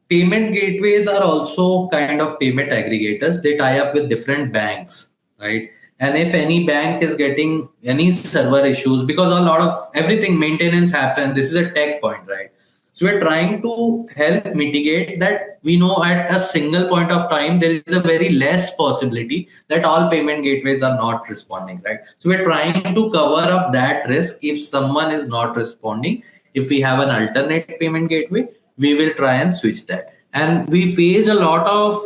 [SPEAKER 2] payment gateways are also kind of payment aggregators. They tie up with different banks, right? And if any bank is getting any server issues, because a lot of everything maintenance happens, this is a tech point, right? So we're trying to help mitigate that. We know at a single point of time, there is a very less possibility that all payment gateways are not responding, right? So we're trying to cover up that risk. If someone is not responding, if we have an alternate payment gateway, we will try and switch that. And we face a lot of,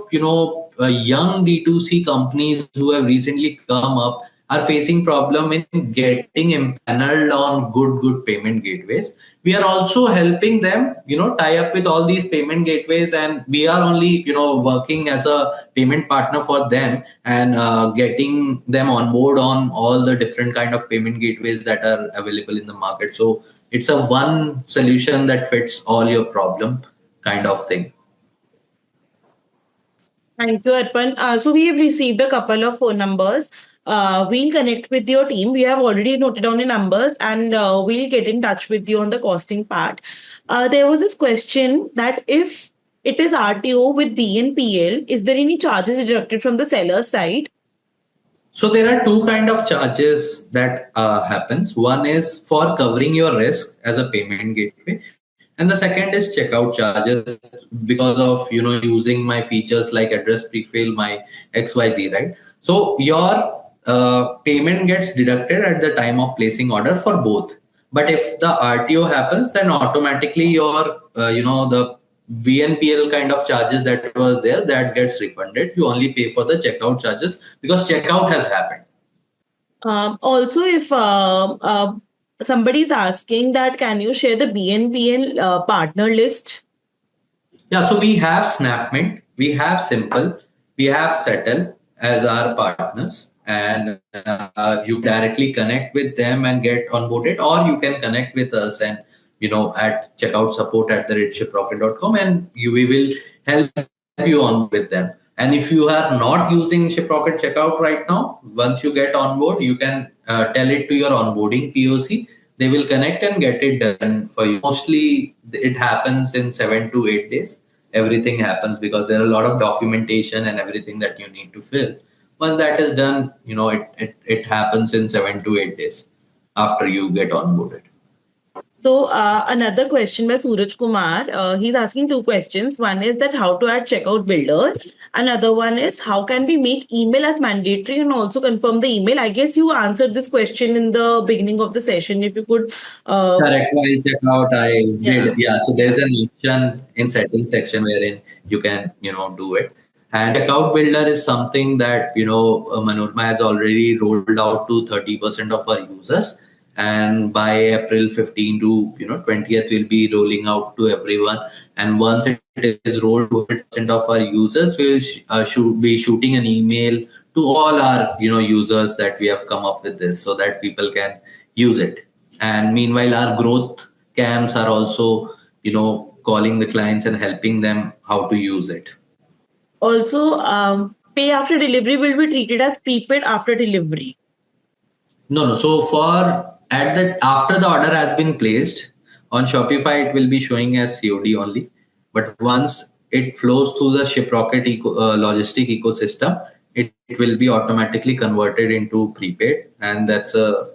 [SPEAKER 2] young D2C companies who have recently come up are facing problem in getting empaneled on good payment gateways. We are also helping them, tie up with all these payment gateways, and we are only, working as a payment partner for them, and getting them on board on all the different kind of payment gateways that are available in the market. So it's a one solution that fits all your problem kind of thing.
[SPEAKER 1] Thank you, Arpan. So we have received a couple of phone numbers. We'll connect with your team. We have already noted down the numbers, and we'll get in touch with you on the costing part. There was this question that if it is RTO with BNPL, is there any charges deducted from the seller's side?
[SPEAKER 2] So there are two kind of charges that happens. One is for covering your risk as a payment gateway, and the second is checkout charges because of using my features like address prefill, my XYZ, right? So your payment gets deducted at the time of placing order for both. But if the RTO happens, then automatically your the BNPL kind of charges that was there, that gets refunded. You only pay for the checkout charges because checkout has happened.
[SPEAKER 1] Also, if somebody is asking that, can you share the BNPL partner list?
[SPEAKER 2] Yeah, so we have Snapmint, we have Simple, we have Settle as our partners, and you directly connect with them and get onboarded, or you can connect with us and at checkout support at the shiprocket.com, and we will help you on with them. And if you are not using Shiprocket checkout right now, once you get on board, you can tell it to your onboarding POC. They will connect and get it done for you. Mostly it happens in 7 to 8 days. Everything happens because there are a lot of documentation and everything that you need to fill. Once that is done, it happens in 7 to 8 days after you get onboarded.
[SPEAKER 1] So another question by Suraj Kumar. He's asking two questions. One is that how to add checkout builder. Another one is how can we make email as mandatory and also confirm the email. I guess you answered this question in the beginning of the session. If you could,
[SPEAKER 2] Correct. While checkout, I
[SPEAKER 1] yeah.
[SPEAKER 2] did. Yeah. So there's an option in settings section wherein you can, do it. And checkout builder is something that, Manorma has already rolled out to 30% of our users. And by April 15 to, 20th, we'll be rolling out to everyone. And once it is rolled to 100% of our users, we'll should be shooting an email to all our, users that we have come up with this so that people can use it. And meanwhile, our growth camps are also, calling the clients and helping them how to use it.
[SPEAKER 1] Also, pay after delivery will be treated as prepaid after delivery.
[SPEAKER 2] No, no. So for at the after the order has been placed on Shopify, it will be showing as COD only. But once it flows through the Shiprocket logistic ecosystem, it will be automatically converted into prepaid, and that's a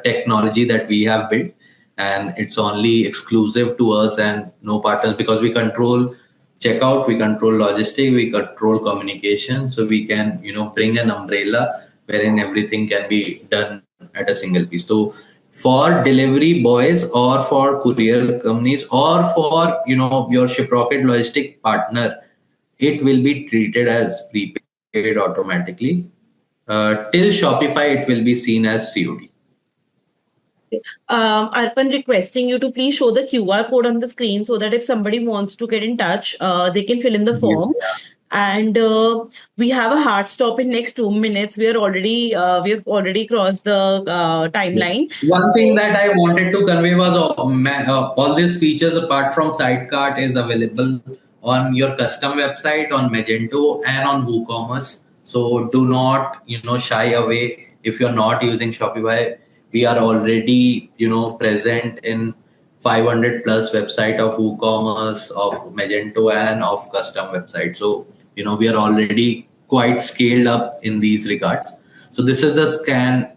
[SPEAKER 2] technology that we have built, and it's only exclusive to us and no partners because we control checkout, we control logistic, we control communication, so we can bring an umbrella wherein everything can be done at a single piece. So for delivery boys or for courier companies or for your Shiprocket logistic partner, it will be treated as prepaid automatically. Till Shopify, it will be seen as COD.
[SPEAKER 1] Arpan, requesting you to please show the QR code on the screen so that if somebody wants to get in touch, they can fill in the form. And we have a hard stop in next 2 minutes. We have already crossed the timeline.
[SPEAKER 2] One thing that I wanted to convey was all these features apart from Sidecart is available on your custom website, on Magento, and on WooCommerce. So do not shy away if you're not using Shopify. We are already present in 500 plus website of WooCommerce, of Magento, and of custom website. So we are already quite scaled up in these regards. So this is the scan.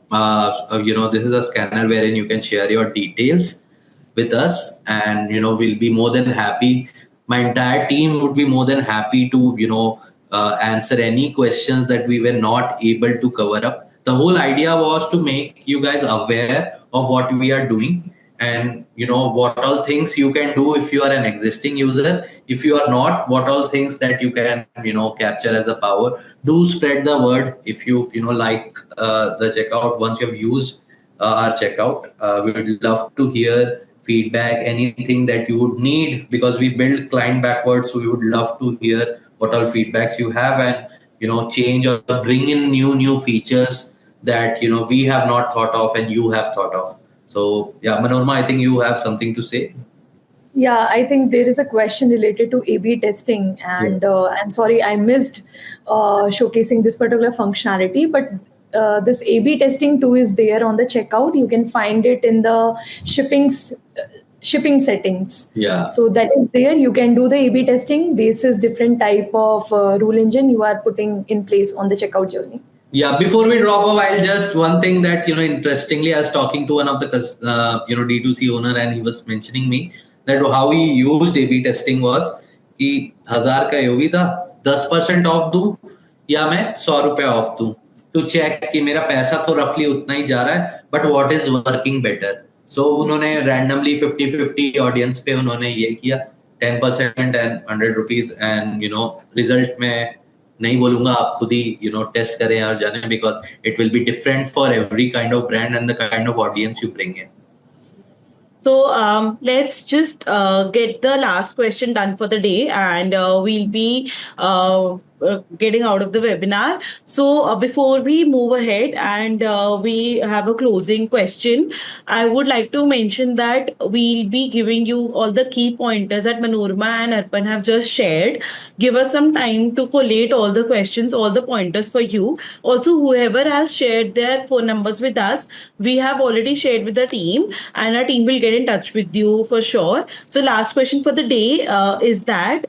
[SPEAKER 2] This is a scanner wherein you can share your details with us, and we'll be more than happy. My entire team would be more than happy to answer any questions that we were not able to cover up. The whole idea was to make you guys aware of what we are doing, and what all things you can do if you are an existing user. If you are not, what all things that you can capture as a power. Do spread the word if you like the checkout. Once you have used our checkout, we would love to hear feedback, anything that you would need, because we build client backwards. So we would love to hear what all feedbacks you have, and change or bring in new features that we have not thought of and you have thought of. So yeah, Manorma, I think you have something to say.
[SPEAKER 3] Yeah, I think there is a question related to A/B testing, and I'm sorry I missed showcasing this particular functionality. But this A/B testing too is there on the checkout. You can find it in the shipping settings.
[SPEAKER 2] Yeah.
[SPEAKER 3] So that is there. You can do the A/B testing basis different type of rule engine you are putting in place on the checkout journey.
[SPEAKER 2] Yeah, before we drop off, I'll just one thing that interestingly, I was talking to one of the D2C owner, and he was mentioning me that how he used A/B testing was कि 1000 का योगी था, 10% of दूं या मैं 100 रुपए of दूं to check कि मेरा पैसा तो रफली उतना ही जा रहा है, but what is working better. So उन्होंने रैंडमली 50-50 ऑडियंस पे उन्होंने ये किया 10% एंड 100 रुपीज, एंड रिजल्ट में नहीं बोलूंगा, आप खुद ही टेस्ट करें और जाने, because it will be different for every kind of brand and the kind of audience you bring in.
[SPEAKER 1] So let's just get the last question done for the day, and we'll be getting out of the webinar. So before we move ahead and we have a closing question, I would like to mention that we'll be giving you all the key pointers that Manorma and Arpan have just shared. Give us some time to collate all the questions, all the pointers for you. Also, whoever has shared their phone numbers with us, we have already shared with the team, and our team will get in touch with you for sure. So last question for the day is that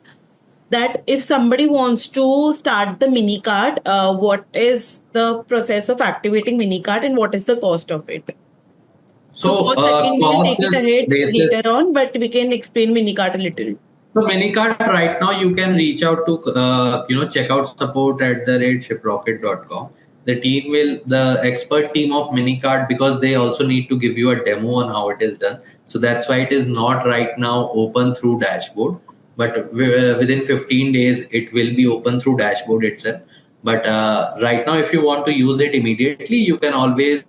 [SPEAKER 1] if somebody wants to start the mini cart, what is the process of activating mini cart and what is the cost of it? So for second, we'll take
[SPEAKER 2] cost
[SPEAKER 1] it
[SPEAKER 2] is
[SPEAKER 1] ahead
[SPEAKER 2] basis.
[SPEAKER 1] later on, but we can explain minicart a little.
[SPEAKER 2] So minicart right now you can reach out to checkout support at the rate shiprocket.com. The team will the expert team of minicart, because they also need to give you a demo on how it is done. So that's why it is not right now open through dashboard, but within 15 days it will be open through dashboard itself. But right now, if you want to use it immediately, you can always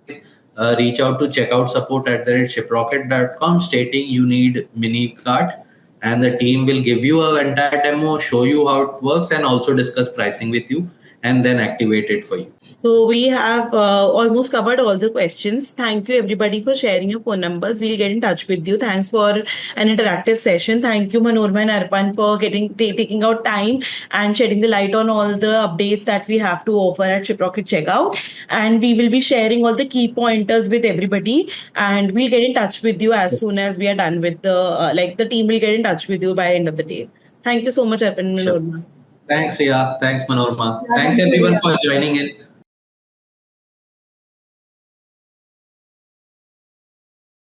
[SPEAKER 2] reach out to checkout support at the shiprocket.com stating you need minicart, and the team will give you an entire demo, show you how it works, and also discuss pricing with you, and then activate it for you.
[SPEAKER 1] So we have almost covered all the questions. Thank you everybody for sharing your phone numbers. We'll get in touch with you. Thanks for an interactive session. Thank you Manorma and Arpan for taking out time and shedding the light on all the updates that we have to offer at Shiprocket Checkout. And we will be sharing all the key pointers with everybody. And we'll get in touch with you as soon as we are done with the team will get in touch with you by end of the day. Thank you so much, Arpan and
[SPEAKER 2] Sure.
[SPEAKER 1] Manorma.
[SPEAKER 2] Thanks, Ria. Thanks, Manorma.
[SPEAKER 3] Yeah,
[SPEAKER 2] Thanks,
[SPEAKER 3] thank you,
[SPEAKER 2] everyone,
[SPEAKER 3] Riya.
[SPEAKER 2] for joining in.